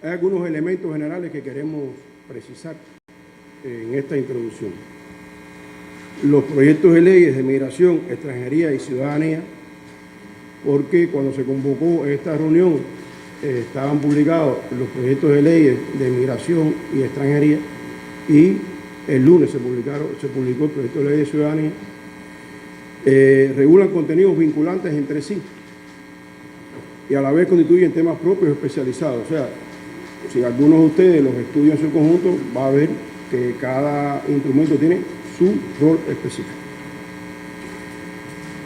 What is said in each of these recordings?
Hay algunos elementos generales que queremos precisar en esta introducción. Los proyectos de leyes de migración, extranjería y ciudadanía, porque cuando se convocó esta reunión estaban publicados los proyectos de leyes de migración y extranjería, y el lunes se publicó el proyecto de ley de ciudadanía. Regulan contenidos vinculantes entre sí y a la vez constituyen temas propios especializados. O sea, si algunos de ustedes los estudian en su conjunto, va a ver que cada instrumento tiene su rol específico.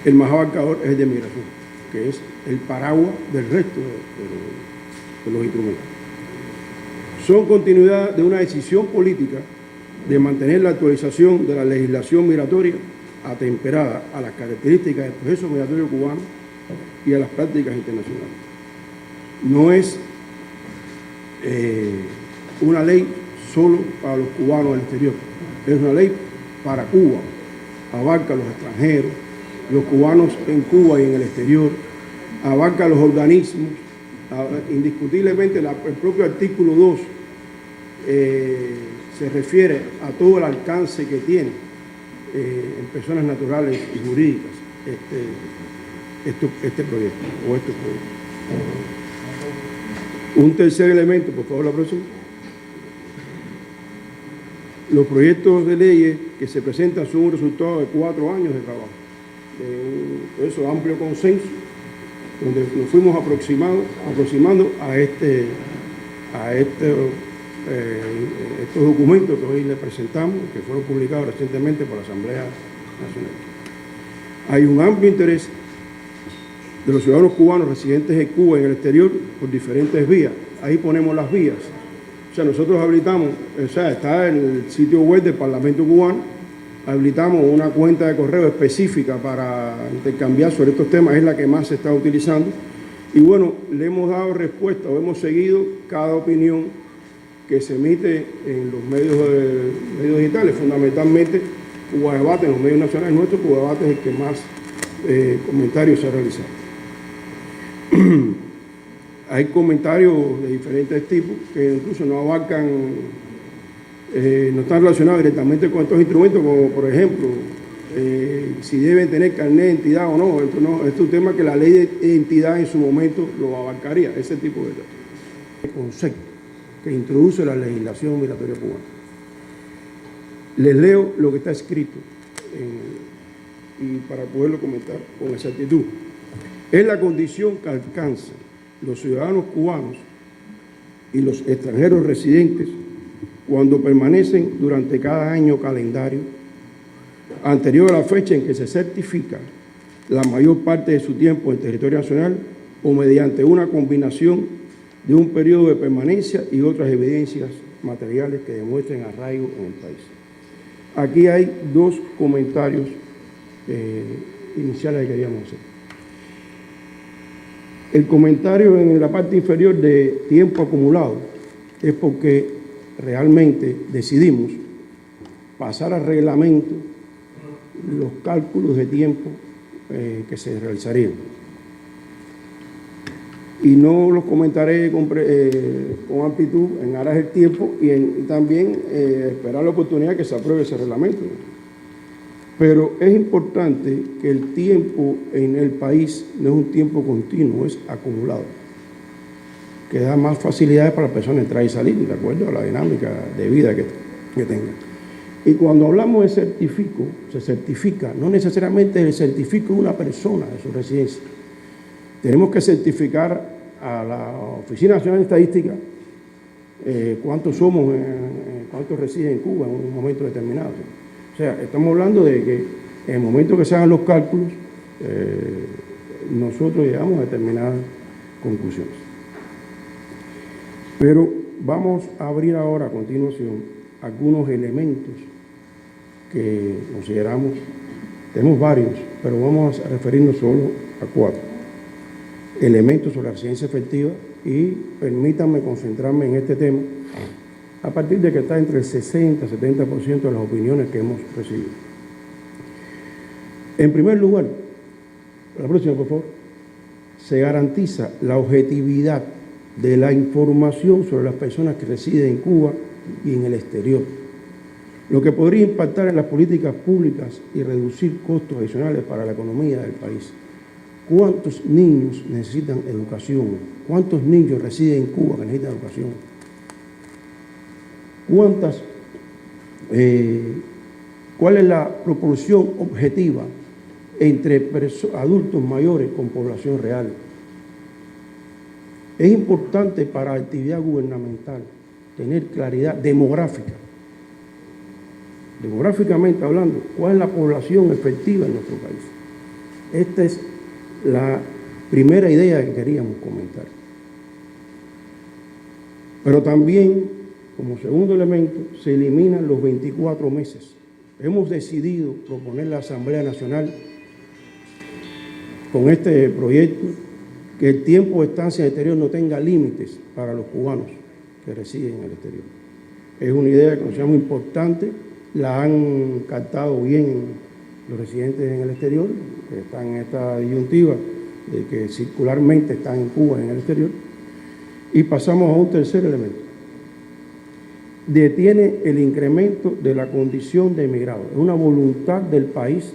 El más abarcador es el de migración, que es el paraguas del resto de los instrumentos. Son continuidad de una decisión política de mantener la actualización de la legislación migratoria atemperada a las características del proceso migratorio cubano y a las prácticas internacionales. No es una ley solo para los cubanos del exterior, es una ley para Cuba, abarca a los extranjeros, los cubanos en Cuba y en el exterior, abarca a los organismos, indiscutiblemente el propio artículo 2 se refiere a todo el alcance que tiene en personas naturales y jurídicas este proyecto o estos proyectos. Un tercer elemento, por favor, la próxima. Los proyectos de leyes que se presentan son un resultado de 4 años de trabajo, de un proceso de amplio consenso, donde nos fuimos aproximando a estos documentos que hoy les presentamos, que fueron publicados recientemente por la Asamblea Nacional. Hay un amplio interés de los ciudadanos cubanos residentes en Cuba y en el exterior por diferentes vías. Ahí ponemos las vías. O sea, nosotros habilitamos, está en el sitio web del Parlamento cubano, habilitamos una cuenta de correo específica para intercambiar sobre estos temas, es la que más se está utilizando. Y bueno, le hemos dado respuesta o hemos seguido cada opinión que se emite en los medios digitales, fundamentalmente Cuba Debate, en los medios nacionales nuestros. Cuba Debate es el que más comentarios se ha realizado. Hay comentarios de diferentes tipos que incluso no abarcan, no están relacionados directamente con estos instrumentos, como por ejemplo, si deben tener carnet de identidad o no. Esto es un tema que la ley de identidad en su momento lo abarcaría, ese tipo de concepto que introduce la legislación migratoria cubana. Les leo lo que está escrito y para poderlo comentar con exactitud. Es la condición que alcanzan los ciudadanos cubanos y los extranjeros residentes cuando permanecen durante cada año calendario anterior a la fecha en que se certifica la mayor parte de su tiempo en territorio nacional o mediante una combinación de un periodo de permanencia y otras evidencias materiales que demuestren arraigo en el país. Aquí hay 2 comentarios iniciales que queríamos hacer. El comentario en la parte inferior de tiempo acumulado es porque realmente decidimos pasar al reglamento los cálculos de tiempo que se realizarían. Y no los comentaré con amplitud en aras del tiempo y también esperar la oportunidad que se apruebe ese reglamento. Pero es importante que el tiempo en el país no es un tiempo continuo, es acumulado, que da más facilidades para la persona entrar y salir, de acuerdo a la dinámica de vida que tenga. Y cuando hablamos de certifico, se certifica, no necesariamente el certifico de una persona de su residencia. Tenemos que certificar a la Oficina Nacional de Estadística cuántos somos, cuántos residen en Cuba en un momento determinado. O sea, estamos hablando de que en el momento que se hagan los cálculos, nosotros llegamos a determinadas conclusiones. Pero vamos a abrir ahora a continuación algunos elementos que consideramos, tenemos varios, pero vamos a referirnos solo a 4 elementos sobre la residencia efectiva y permítanme concentrarme en este tema a partir de que está entre el 60 y 70% de las opiniones que hemos recibido. En primer lugar, la próxima, por favor, se garantiza la objetividad de la información sobre las personas que residen en Cuba y en el exterior, lo que podría impactar en las políticas públicas y reducir costos adicionales para la economía del país. ¿Cuántos niños necesitan educación? ¿Cuántos niños residen en Cuba que necesitan educación? ¿Cuál es la proporción objetiva entre adultos mayores con población real? Es importante para la actividad gubernamental tener claridad demográfica. Demográficamente hablando, ¿cuál es la población efectiva en nuestro país? Esta es la primera idea que queríamos comentar. Pero también, como segundo elemento, se eliminan los 24 meses. Hemos decidido proponer a la Asamblea Nacional con este proyecto que el tiempo de estancia en el exterior no tenga límites para los cubanos que residen en el exterior. Es una idea que consideramos importante, la han captado bien los residentes en el exterior, que están en esta disyuntiva de que circularmente están en Cuba en el exterior. Y pasamos a un tercer elemento. Detiene el incremento de la condición de emigrado. Es una voluntad del país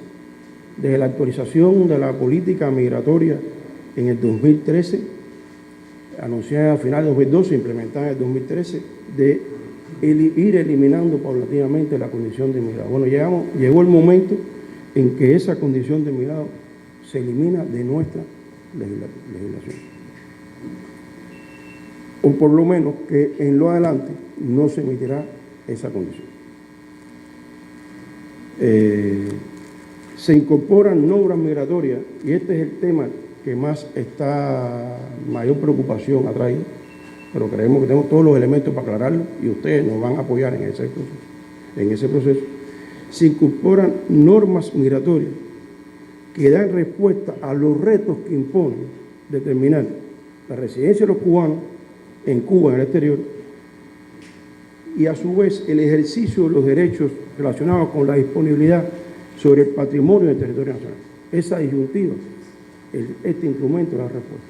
desde la actualización de la política migratoria en el 2013, anunciada a finales de 2012, implementada en el 2013, de ir eliminando paulatinamente la condición de emigrado. Bueno, llegó el momento en que esa condición de emigrado se elimina de nuestra legislación. O por lo menos que en lo adelante no se emitirá esa condición. Se incorporan normas migratorias, y este es el tema que más mayor preocupación ha traído, pero creemos que tenemos todos los elementos para aclararlo y ustedes nos van a apoyar en ese proceso. Se incorporan normas migratorias que dan respuesta a los retos que imponen determinar la residencia de los cubanos en Cuba, en el exterior, y a su vez el ejercicio de los derechos relacionados con la disponibilidad sobre el patrimonio del territorio nacional. Esa disyuntiva, este instrumento da respuesta.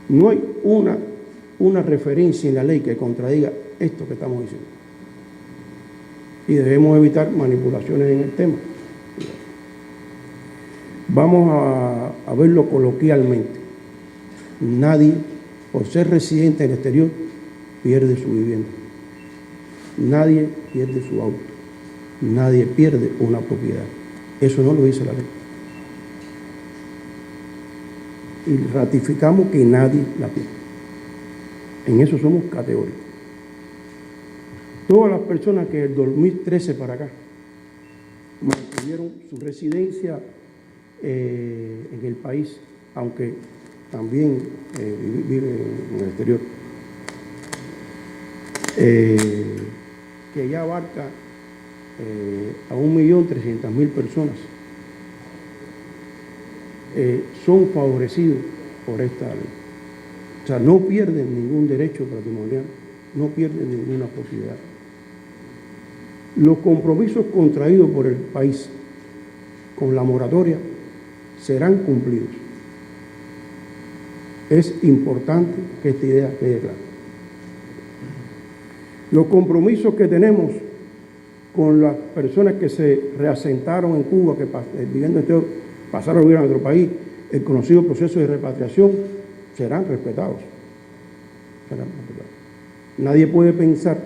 No hay una referencia en la ley que contradiga esto que estamos diciendo. Y debemos evitar manipulaciones en el tema. Vamos a verlo coloquialmente. Nadie, por ser residente en el exterior, pierde su vivienda. Nadie pierde su auto. Nadie pierde una propiedad. Eso no lo dice la ley. Y ratificamos que nadie la pierde. En eso somos categóricos. Todas las personas que del 2013 para acá mantuvieron su residencia en el país, aunque también viven en el exterior, que ya abarca a 1.300.000 personas, son favorecidos por esta ley. O sea, no pierden ningún derecho patrimonial, no pierden ninguna propiedad. Los compromisos contraídos por el país con la moratoria serán cumplidos. Es importante que esta idea quede clara. Los compromisos que tenemos con las personas que se reasentaron en Cuba, que viviendo pasaron a vivir a nuestro país, el conocido proceso de repatriación, serán respetados. Nadie puede pensar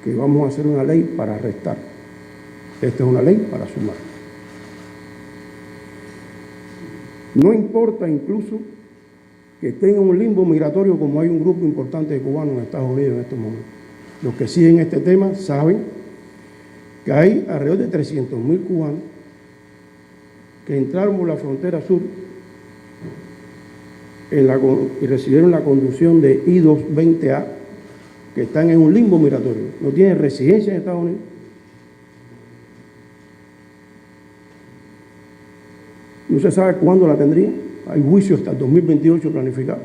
que vamos a hacer una ley para restar. Esta es una ley para sumar. No importa incluso que tenga un limbo migratorio, como hay un grupo importante de cubanos en Estados Unidos en estos momentos. Los que siguen este tema saben que hay alrededor de 300.000 cubanos que entraron por la frontera sur y recibieron la conducción de I-220A, que están en un limbo migratorio, no tienen residencia en Estados Unidos. No se sabe cuándo la tendrían, hay juicio hasta el 2028 planificado.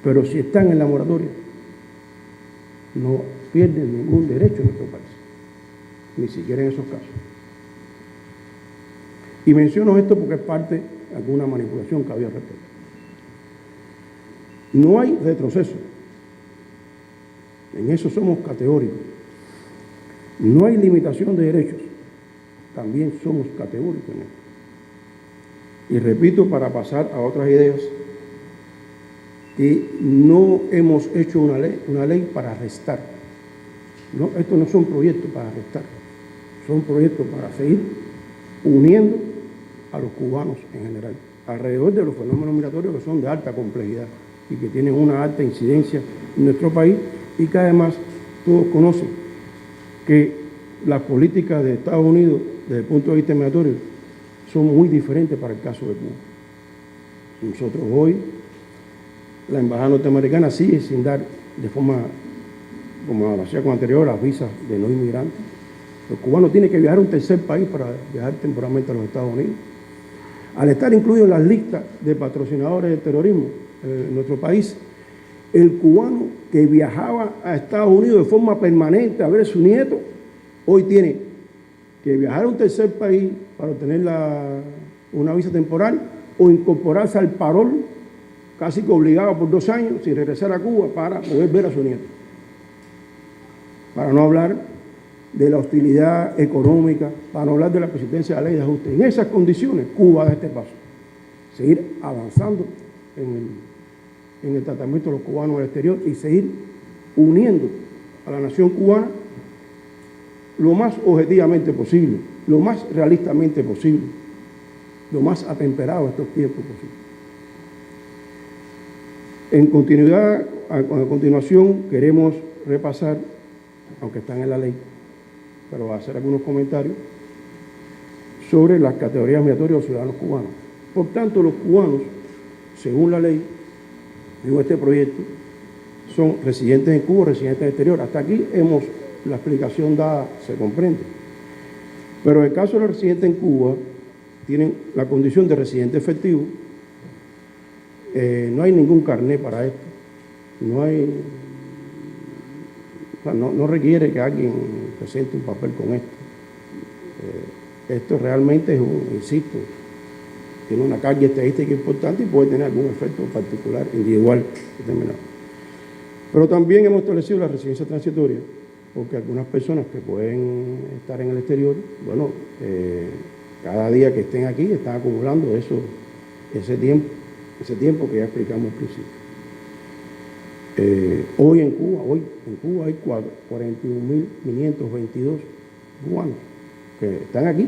Pero si están en la moratoria, no pierden ningún derecho en nuestro país, ni siquiera en esos casos. Y menciono esto porque es parte alguna manipulación que había respecto. No hay retroceso. En eso somos categóricos. No hay limitación de derechos. También somos categóricos en esto. Y repito, para pasar a otras ideas, que no hemos hecho una ley para arrestar. No, estos no son proyectos para arrestar. Son proyectos para seguir uniendo a los cubanos en general, alrededor de los fenómenos migratorios que son de alta complejidad y que tienen una alta incidencia en nuestro país, y que además todos conocen que las políticas de Estados Unidos desde el punto de vista migratorio son muy diferentes para el caso de Cuba. Nosotros hoy, la embajada norteamericana sigue sin dar de forma, como lo hacía con anterior, las visas de no inmigrantes. Los cubanos tienen que viajar a un tercer país para viajar temporalmente a los Estados Unidos. Al estar incluidos en las listas de patrocinadores del terrorismo en nuestro país, el cubano que viajaba a Estados Unidos de forma permanente a ver a su nieto, hoy tiene que viajar a un tercer país para obtener una visa temporal o incorporarse al parol, casi que obligado por 2 años, sin regresar a Cuba para poder ver a su nieto. Para no hablar de la hostilidad económica, para no hablar de la persistencia de la ley de ajuste. En esas condiciones, Cuba da este paso. Seguir avanzando en el tratamiento de los cubanos en el exterior y seguir uniendo a la nación cubana lo más objetivamente posible, lo más realistamente posible, lo más atemperado a estos tiempos posible. A continuación, queremos repasar, aunque están en la ley, pero hacer algunos comentarios sobre las categorías migratorias de los ciudadanos cubanos. Por tanto, los cubanos, según la ley, según este proyecto, son residentes en Cuba, residentes en el exterior. Hasta aquí la explicación dada se comprende. Pero en el caso de los residentes en Cuba, tienen la condición de residente efectivo. No hay ningún carné para esto. No requiere que alguien presente un papel con esto. Esto realmente es insisto, tiene una carga estadística importante y puede tener algún efecto particular, individual, determinado. Pero también hemos establecido la residencia transitoria, porque algunas personas que pueden estar en el exterior, bueno, cada día que estén aquí están acumulando ese tiempo que ya explicamos al principio. Hoy en Cuba hay 41.522 cubanos que están aquí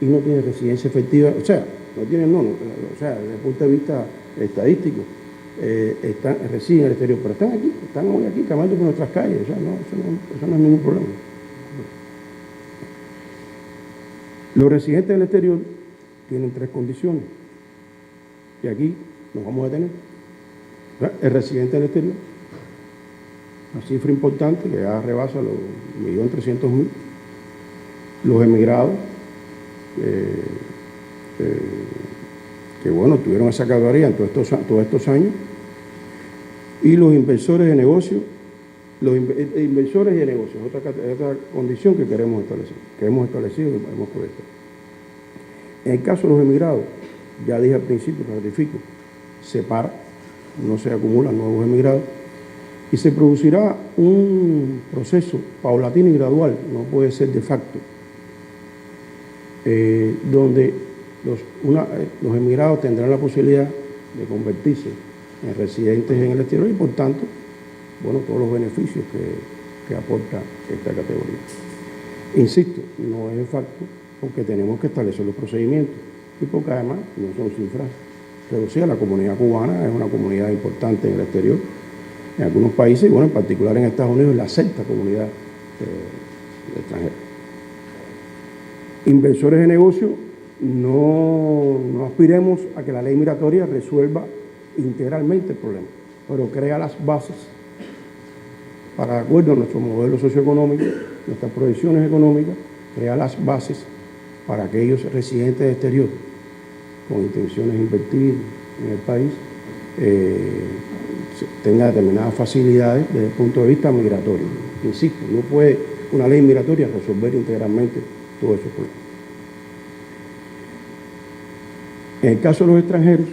y no tienen residencia efectiva, o sea, desde el punto de vista estadístico, residen en el exterior, pero están hoy aquí caminando por nuestras calles, o sea, eso no es ningún problema. Los residentes del exterior tienen 3 condiciones, y aquí nos vamos a detener. El residente del exterior, una cifra importante que ya rebasa los 1.300.000. Los emigrados, que bueno, tuvieron esa categoría en todos estos años, y los inversores de negocios, inversores y de negocios, otra condición que queremos establecer, que hemos establecido y hemos proyectado. En el caso de los emigrados, ya dije al principio, lo ratifico, se para, no se acumulan nuevos emigrados, y se producirá un proceso paulatino y gradual, no puede ser de facto, donde los emigrados tendrán la posibilidad de convertirse en residentes en el exterior y, por tanto, bueno, todos los beneficios que aporta esta categoría. Insisto, no es de facto porque tenemos que establecer los procedimientos y porque además no son cifras reducidas. La comunidad cubana es una comunidad importante en el exterior, en algunos países, y bueno, en particular en Estados Unidos es la 6ª comunidad extranjera. Inversores de negocio, no aspiremos a que la ley migratoria resuelva integralmente el problema, pero crea las bases para, de acuerdo a nuestro modelo socioeconómico, nuestras proyecciones económicas, crea las bases para aquellos residentes del exterior con intenciones de invertir en el país tenga determinadas facilidades desde el punto de vista migratorio. Insisto, no puede una ley migratoria resolver integralmente todos esos problemas. En el caso de los extranjeros,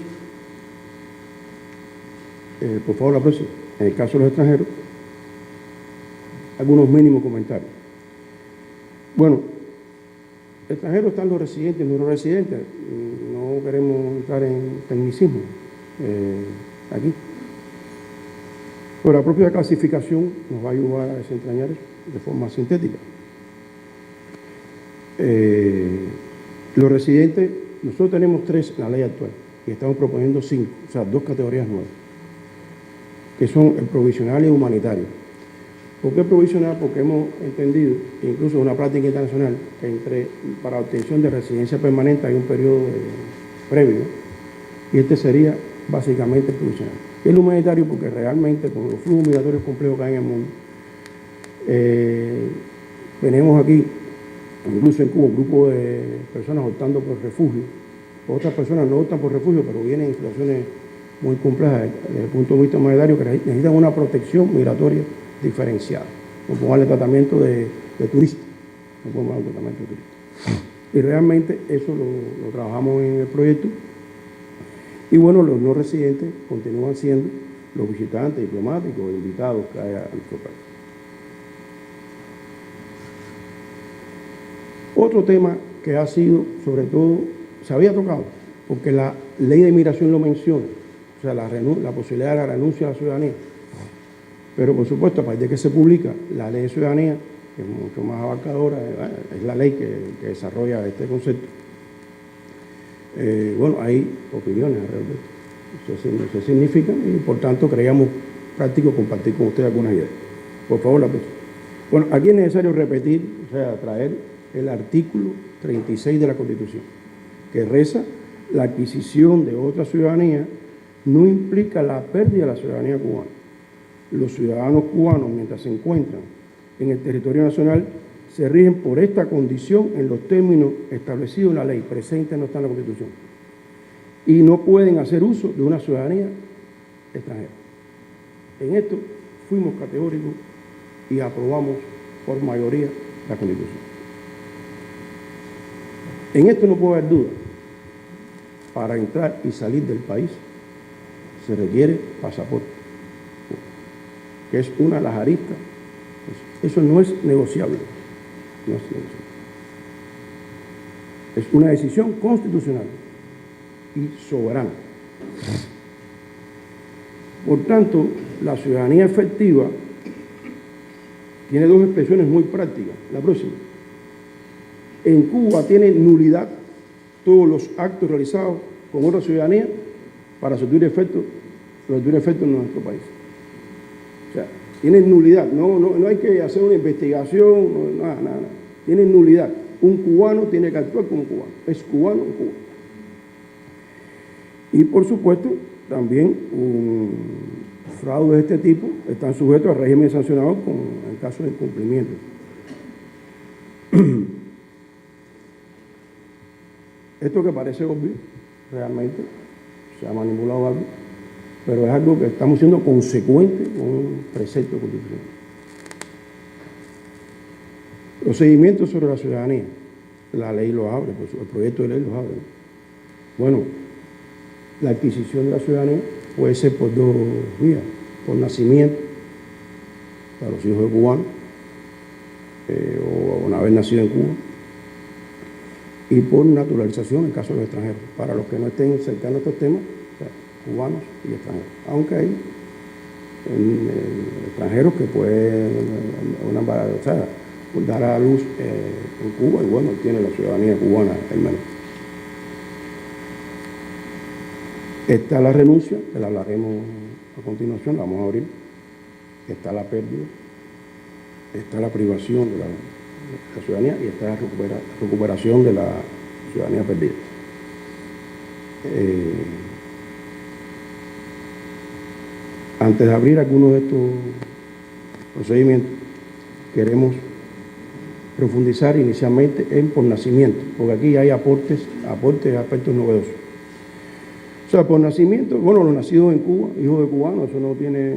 por favor la próxima, en el caso de los extranjeros, algunos mínimos comentarios. Bueno, extranjeros están los residentes y no los residentes. No queremos entrar en tecnicismo aquí. Pero la propia clasificación nos va a ayudar a desentrañar eso de forma sintética. Los residentes, nosotros tenemos 3 en la ley actual y estamos proponiendo 5, o sea, 2 categorías nuevas, que son el provisional y el humanitario. ¿Por qué provisional? Porque hemos entendido, incluso en una práctica internacional, que para obtención de residencia permanente hay un periodo previo, y este sería básicamente el provisional. Y el humanitario, porque realmente con los flujos migratorios complejos que hay en el mundo, tenemos aquí, incluso en Cuba, un grupo de personas optando por refugio. Otras personas no optan por refugio, pero vienen en situaciones muy complejas desde el punto de vista humanitario, que necesitan una protección migratoria diferenciada. No podemos darle tratamiento de turista. No podemos darle tratamiento de turista. Y realmente eso lo trabajamos en el proyecto. Y bueno, los no residentes continúan siendo los visitantes diplomáticos e invitados que hay a nuestro país. Otro tema que ha sido, sobre todo, se había tocado, porque la ley de inmigración lo menciona, o sea, la posibilidad de la renuncia a la ciudadanía. Pero, por supuesto, a partir de que se publica la ley de ciudadanía, que es mucho más abarcadora, es la ley que desarrolla este concepto. Bueno, hay opiniones alrededor de esto. Eso significa, y por tanto creíamos práctico compartir con ustedes algunas ideas. Por favor, la próxima. Bueno, aquí es necesario repetir, o sea, traer el artículo 36 de la Constitución, que reza: la adquisición de otra ciudadanía no implica la pérdida de la ciudadanía cubana. Los ciudadanos cubanos, mientras se encuentran en el territorio nacional, se rigen por esta condición en los términos establecidos en la ley, presente no está en la Constitución, y no pueden hacer uso de una ciudadanía extranjera. En esto fuimos categóricos y aprobamos por mayoría la Constitución. En esto no puede haber duda. Para entrar y salir del país se requiere pasaporte, que es una de las aristas. Eso no es negociable. No es negociable. Es una decisión constitucional y soberana. Por tanto, la ciudadanía efectiva tiene 2 expresiones muy prácticas. La próxima. En Cuba tiene nulidad todos los actos realizados con otra ciudadanía para surtir efecto en nuestro país. O sea, tiene nulidad. No hay que hacer una investigación, nada. Tiene nulidad. Un cubano tiene que actuar como cubano. Es cubano en Cuba. Y por supuesto, también un fraude de este tipo están sujetos al régimen sancionado en caso de incumplimiento. Esto que parece obvio, realmente, se ha manipulado algo, pero es algo que estamos siendo consecuentes con un precepto constitucional. Los seguimientos sobre la ciudadanía, la ley lo abre, el proyecto de ley los abre. Bueno, la adquisición de la ciudadanía puede ser por 2 vías: por nacimiento, para los hijos de cubanos, o una vez nacido en Cuba, y por naturalización en caso de los extranjeros, para los que no estén cercanos a estos temas, o sea, cubanos y extranjeros. Aunque hay extranjeros que pueden dar a luz en Cuba, y bueno, tiene la ciudadanía cubana el menor. Está la renuncia, que la hablaremos a continuación, la vamos a abrir. Está la pérdida, está la privación de la ciudadanía y está la recuperación de la ciudadanía perdida. Antes de abrir algunos de estos procedimientos, queremos profundizar inicialmente en por nacimiento, porque aquí hay aportes a aspectos novedosos. O sea, por nacimiento, bueno, los nacidos en Cuba, hijos de cubanos, eso no tiene,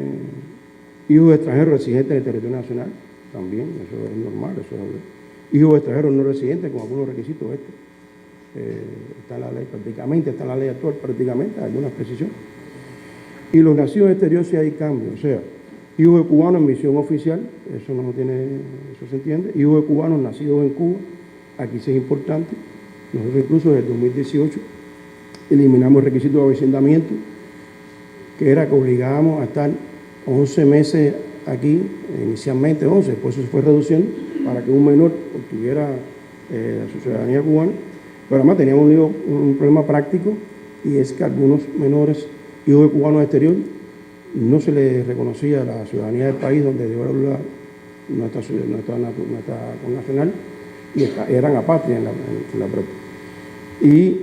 hijos de extranjeros residentes en el territorio nacional, también, eso es normal, eso es hijos de extranjeros no residentes con algunos requisitos estos. está en la ley prácticamente, está en la ley actual prácticamente, hay algunas precisiones. Y los nacidos en el exterior sí hay cambios, o sea, hijos de cubanos en misión oficial, eso no tiene, eso se entiende, hijos de cubanos nacidos en Cuba, aquí sí es importante, nosotros incluso desde el 2018 eliminamos el requisito de avecindamiento, que era que obligábamos a estar 11 meses aquí, inicialmente 11, después se fue reduciendo para que un menor obtuviera su ciudadanía cubana, pero además teníamos un problema práctico, y es que a algunos menores, hijos de cubanos exterior, no se les reconocía la ciudadanía del país donde dio lugar nuestra connacional, y eran apátridas en la práctica. Y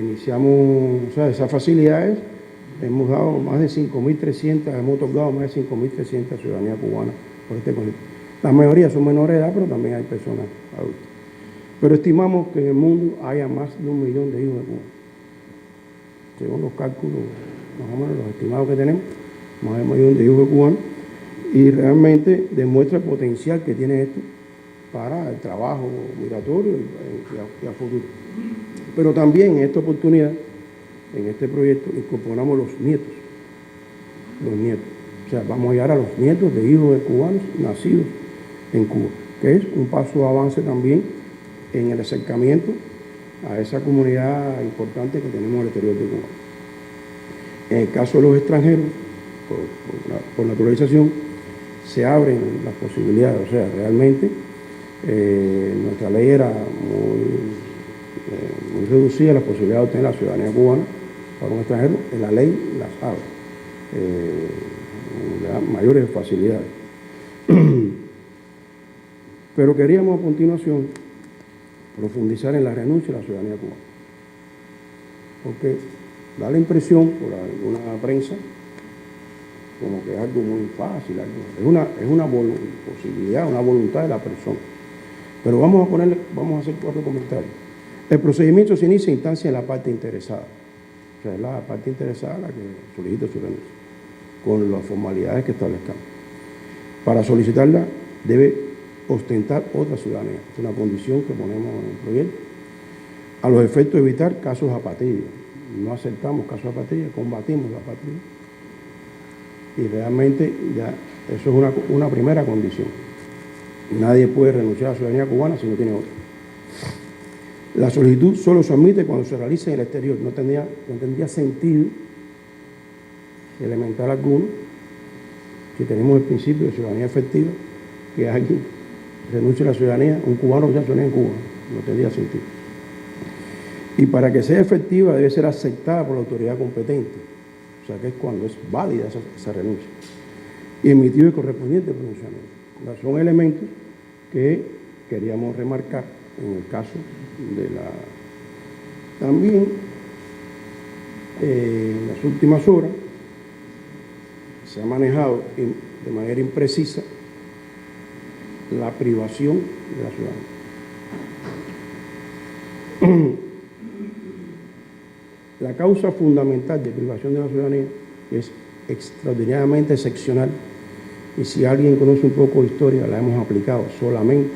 iniciamos, o sea, esas facilidades, hemos dado más de 5.300, hemos otorgado más de 5.300 ciudadanía cubana por este concepto. La mayoría son menores de edad, pero también hay personas adultas. Pero estimamos que en el mundo haya más de 1 millón de hijos de Cuba. Según los cálculos, más o menos los estimados que tenemos, más de 1 millón de hijos de cubanos, y realmente demuestra el potencial que tiene esto para el trabajo migratorio y a futuro. Pero también en esta oportunidad, en este proyecto, incorporamos los nietos. O sea, vamos a llegar a los nietos de hijos de cubanos nacidos en Cuba, que es un paso de avance también en el acercamiento a esa comunidad importante que tenemos en el exterior de Cuba. En el caso de los extranjeros, por naturalización, se abren las posibilidades. O sea, realmente nuestra ley era muy reducida la posibilidad de obtener la ciudadanía cubana para un extranjero. En la ley las abre, le da mayores facilidades. Pero queríamos a continuación profundizar en la renuncia a la ciudadanía cubana, porque da la impresión por alguna prensa como que es algo muy fácil, es una posibilidad, una voluntad de la persona. Pero vamos a hacer 4 comentarios. El procedimiento se inicia en instancia de la parte interesada, o sea, es la parte interesada la que solicita su renuncia, con las formalidades que establezcamos. Para solicitarla debe ostentar otra ciudadanía, es una condición que ponemos en el proyecto, a los efectos de evitar casos de apatría. No aceptamos casos de apatría, combatimos la apatría, y realmente ya eso es una primera condición. Nadie puede renunciar a la ciudadanía cubana si no tiene otra. La solicitud solo se admite cuando se realiza en el exterior. No tendría sentido elemental alguno si tenemos el principio de ciudadanía efectiva, que es aquí, renuncia a la ciudadanía, un cubano ya ciudadanía en Cuba, no tendría sentido. Y para que sea efectiva debe ser aceptada por la autoridad competente, o sea que es cuando es válida esa renuncia, y emitido el correspondiente pronunciamiento. Son elementos que queríamos remarcar en el caso de la... También en las últimas horas se ha manejado de manera imprecisa la privación de la ciudadanía. La causa fundamental de privación de la ciudadanía es extraordinariamente excepcional, y si alguien conoce un poco de historia, la hemos aplicado solamente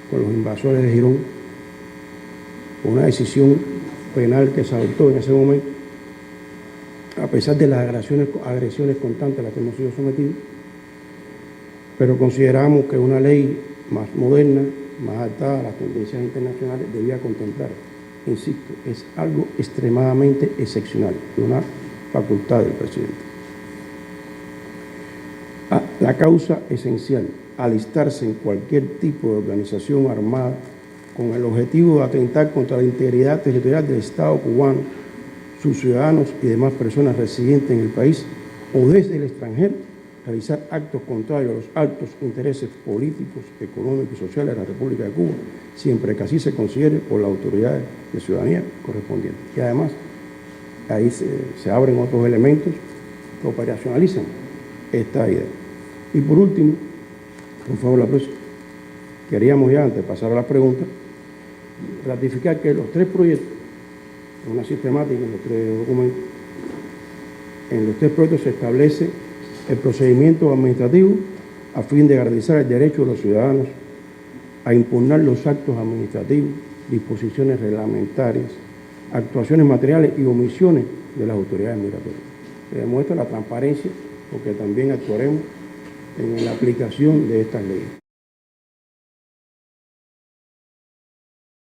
con los invasores de Girón, una decisión penal que se adoptó en ese momento, a pesar de las agresiones constantes a las que hemos sido sometidos, pero consideramos que una ley más moderna, más adaptada a las tendencias internacionales, debía contemplar. Insisto, es algo extremadamente excepcional, una facultad del presidente. La causa esencial, alistarse en cualquier tipo de organización armada con el objetivo de atentar contra la integridad territorial del Estado cubano, sus ciudadanos y demás personas residentes en el país o desde el extranjero, realizar actos contrarios a los altos intereses políticos, económicos y sociales de la República de Cuba, siempre que así se considere por las autoridades de ciudadanía correspondientes. Y además, ahí se abren otros elementos que operacionalizan esta idea. Y por último, por favor, la próxima, queríamos ya, antes de pasar a las preguntas, ratificar que los 3 proyectos, una sistemática en los 3 documentos, en los 3 proyectos se establece el procedimiento administrativo a fin de garantizar el derecho de los ciudadanos a impugnar los actos administrativos disposiciones reglamentarias, actuaciones materiales y omisiones de las autoridades migratorias. Se demuestra la transparencia porque también actuaremos en la aplicación de estas leyes.